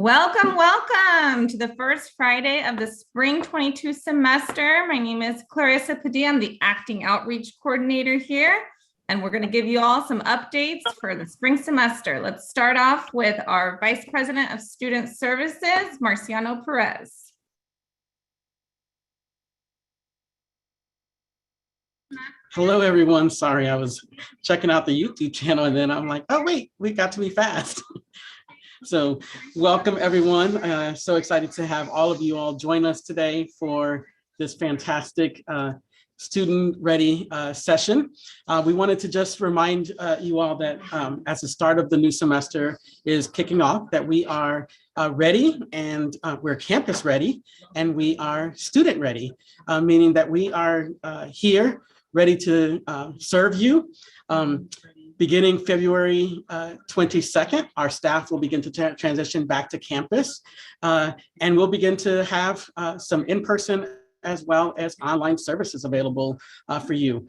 Welcome, welcome to the first Friday of the spring 22 semester. My name is Clarissa Padilla. I'm the acting outreach coordinator here, and we're going to give you all some updates for the spring semester. Let's start off with our Vice President of Student Services, Marciano Perez. Hello, everyone. Sorry, I was checking out the YouTube channel and then I'm like, oh, wait, we got to be fast. So welcome, everyone. So excited to have all of you all join us today for this fantastic student ready session. We wanted to just remind you all that as the start of the new semester is kicking off, that we are ready and we're campus ready and we are student ready, meaning that we are here ready to serve you. Beginning February 22nd, our staff will begin to transition back to campus, and we'll begin to have some in-person as well as online services available for you.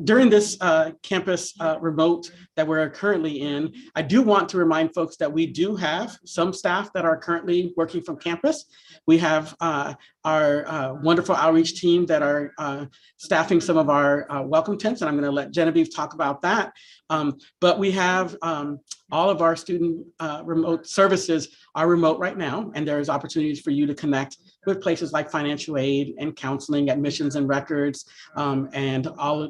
During this campus remote that we're currently in, I do want to remind folks that we do have some staff that are currently working from campus. We have our wonderful outreach team that are staffing some of our welcome tents, and I'm going to let Genevieve talk about that. But we have all of our student remote services are remote right now, and there's opportunities for you to connect with places like financial aid and counseling, admissions and records, and all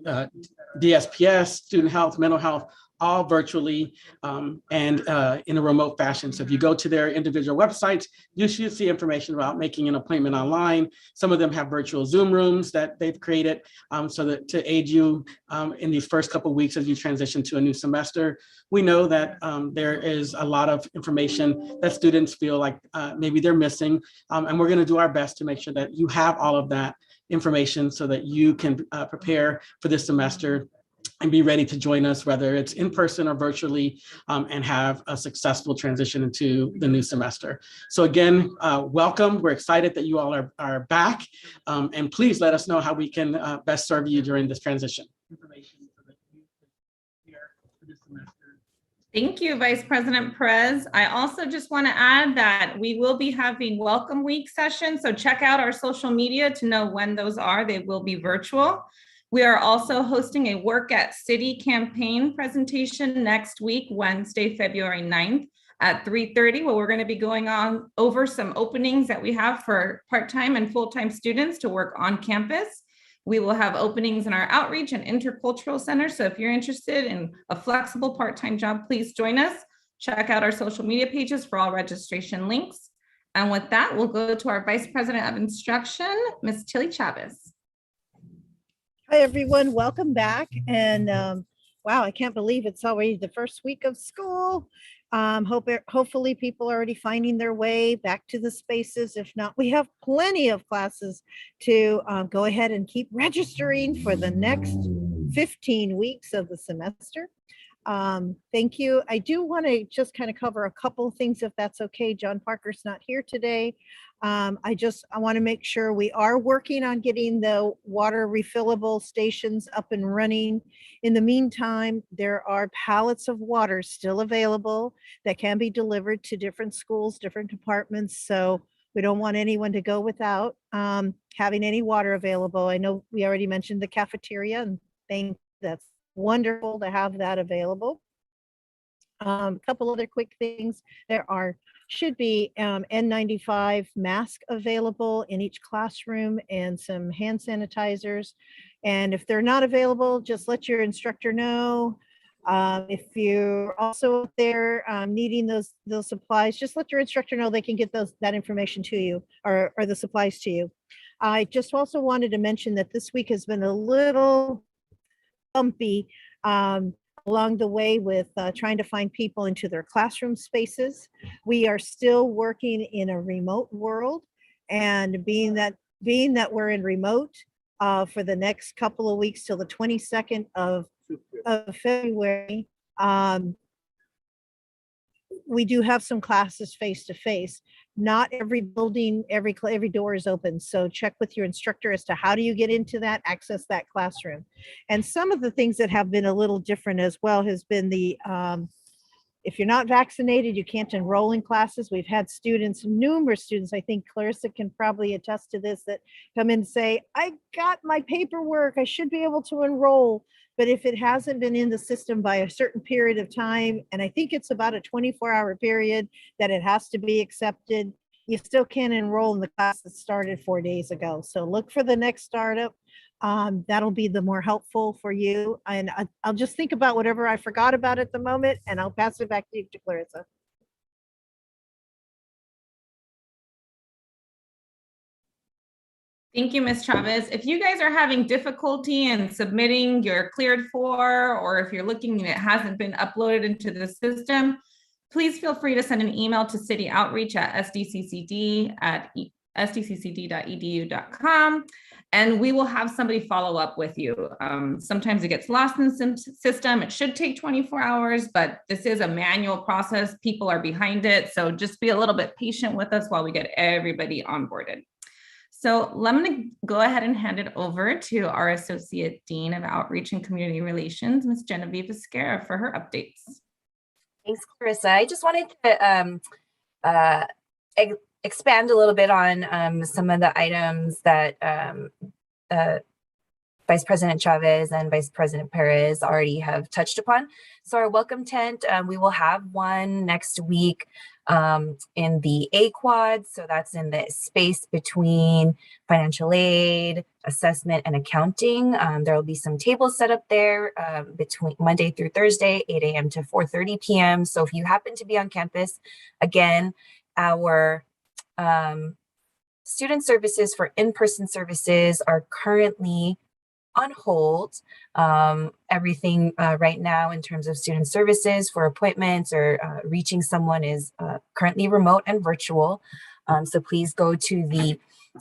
DSPS, student health, mental health, all virtually and in a remote fashion. So if you go to their individual websites, you should see information about making an appointment online. Some of them have virtual Zoom rooms that they've created so that to aid you in these first couple of weeks as you transition to a new semester. We know that there is a lot of information that students feel like maybe they're missing, and we're going to do our best to make sure that you have all of that information so that you can prepare for this semester and be ready to join us, whether it's in person or virtually, and have a successful transition into the new semester. So again, welcome. We're excited that you all are back, and please let us know how we can best serve you during this transition. Thank you, Vice President Perez. I also just want to add that we will be having Welcome Week sessions, so check out our social media to know when those are. They will be virtual. We are also hosting a Work at City campaign presentation next week, Wednesday, February 9th at 3:30, where we're going to be going on over some openings that we have for part-time and full-time students to work on campus. We will have openings in our outreach and intercultural center. So if you're interested in a flexible part-time job, please join us. Check out our social media pages for all registration links. And with that, we'll go to our Vice President of Instruction, Ms. Tilly Chavez. Hi, everyone. Welcome back. And wow, I can't believe it's already the first week of school. Hopefully people are already finding their way back to the spaces. If not, we have plenty of classes to go ahead and keep registering for the next 15 weeks of the semester. Thank you. I do want to just kind of cover a couple of things, if that's okay. John Parker's not here today. I want to make sure we are working on getting the water refillable stations up and running. In the meantime, there are pallets of water still available that can be delivered to different schools, different departments. So we don't want anyone to go without having any water available. I know we already mentioned the cafeteria, and that's wonderful to have that available. A couple other quick things. There should be N95 mask available in each classroom and some hand sanitizers. And if they're not available, just let your instructor know. If you're also out there needing those supplies, just let your instructor know. They can get that information to you, or the supplies to you. I just also wanted to mention that this week has been a little bumpy along the way with trying to find people into their classroom spaces. We are still working in a remote world, and being that we're in remote for the next couple of weeks till the 22nd of February, we do have some classes face to face. Not every building, every door is open. So check with your instructor as to how do you get into that, access that classroom. And some of the things that have been a little different as well has been if you're not vaccinated, you can't enroll in classes. We've had students, numerous students, I think Clarissa can probably attest to this, that come in and say, I got my paperwork, I should be able to enroll. But if it hasn't been in the system by a certain period of time, and I think it's about a 24-hour period that it has to be accepted, you still can't enroll in the class that started 4 days ago. So look for the next startup. That'll be the more helpful for you. And I'll just think about whatever I forgot about at the moment, and I'll pass it back to you, to Clarissa. Thank you, Ms. Chavez. If you guys are having difficulty in submitting your cleared for, or if you're looking and it hasn't been uploaded into the system, please feel free to send an email to city outreach at sdccd@sdccd.edu.com, and we will have somebody follow up with you. Sometimes it gets lost in the system. It should take 24 hours, but this is a manual process. People are behind it. So just be a little bit patient with us while we get everybody onboarded. So I'm going to go ahead and hand it over to our Associate Dean of Outreach and Community Relations, Ms. Genevieve Esquera, for her updates. Thanks, Clarissa. I just wanted to expand a little bit on some of the items that Vice President Chavez and Vice President Perez already have touched upon. So our welcome tent, we will have one next week in the A-Quad. So that's in the space between financial aid, assessment, and accounting. There will be some tables set up there between Monday through Thursday, 8 a.m. to 4:30 p.m. So if you happen to be on campus, again, our student services for in-person services are currently on hold. Everything right now in terms of student services for appointments or reaching someone is currently remote and virtual. So please go to the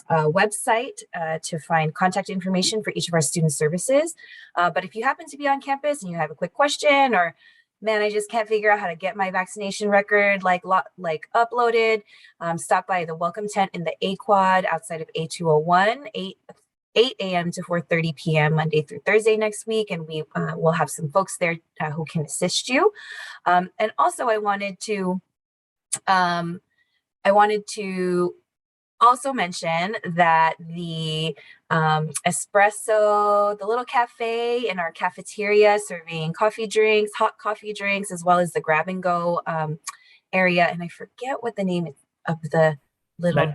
website to find contact information for each of our student services. But if you happen to be on campus and you have a quick question, or man, I just can't figure out how to get my vaccination record like uploaded, stop by the welcome tent in the A-Quad outside of A201, 8 a.m. to 4:30 p.m. Monday through Thursday next week, and we will have some folks there who can assist you. And also, I wanted to also mention that the espresso, the little cafe in our cafeteria serving coffee drinks, hot coffee drinks, as well as the grab and go area, and I forget what the name of the little.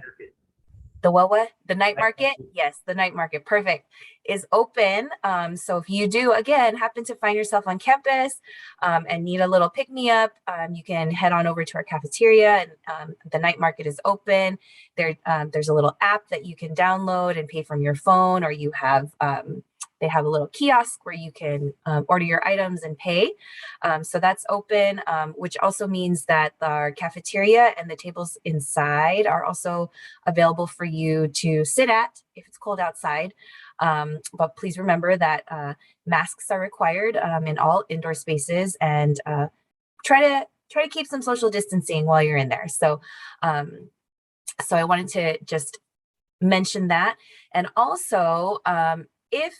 The night market? Yes, the night market. Perfect. Is open. So if you do, again, happen to find yourself on campus and need a little pick-me-up, you can head on over to our cafeteria. And the night market is open. There's a little app that you can download and pay from your phone, or you have they have a little kiosk where you can order your items and pay. So that's open, which also means that our cafeteria and the tables inside are also available for you to sit at if it's cold outside. But please remember that masks are required in all indoor spaces, and try to keep some social distancing while you're in there. So I wanted to just mention that. And also, if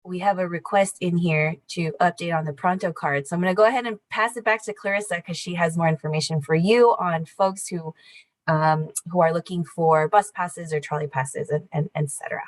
we have a request in here to update on the Pronto card. So I'm going to go ahead and pass it back to Clarissa because she has more information for you on folks who are looking for bus passes or trolley passes, and et cetera.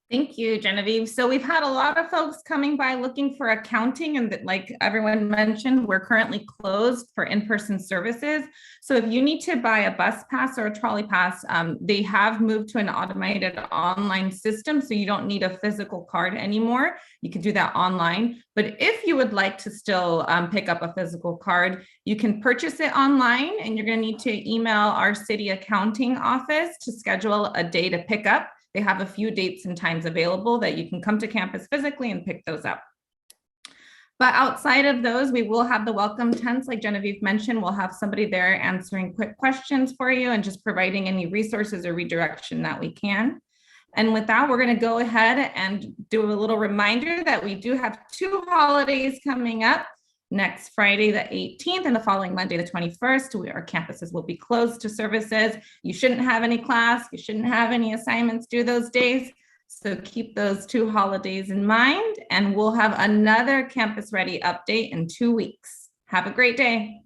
Thank you, Genevieve. So we've had a lot of folks coming by looking for accounting, and like everyone mentioned, we're currently closed for in-person services. So if you need to buy a bus pass or a trolley pass, they have moved to an automated online system, so you don't need a physical card anymore. You can do that online. But if you would like to still pick up a physical card, you can purchase it online, and you're going to need to email our city accounting office to schedule a day to pick up. They have a few dates and times available that you can come to campus physically and pick those up. But outside of those, we will have the welcome tents, like Genevieve mentioned. We'll have somebody there answering quick questions for you and just providing any resources or redirection that we can. And with that, we're going to go ahead and do a little reminder that we do have 2 holidays coming up. Next Friday, the 18th, and the following Monday, the 21st, our campuses will be closed to services. You shouldn't have any class. You shouldn't have any assignments due those days. So keep those two holidays in mind, and we'll have another Campus Ready update in 2 weeks. Have a great day.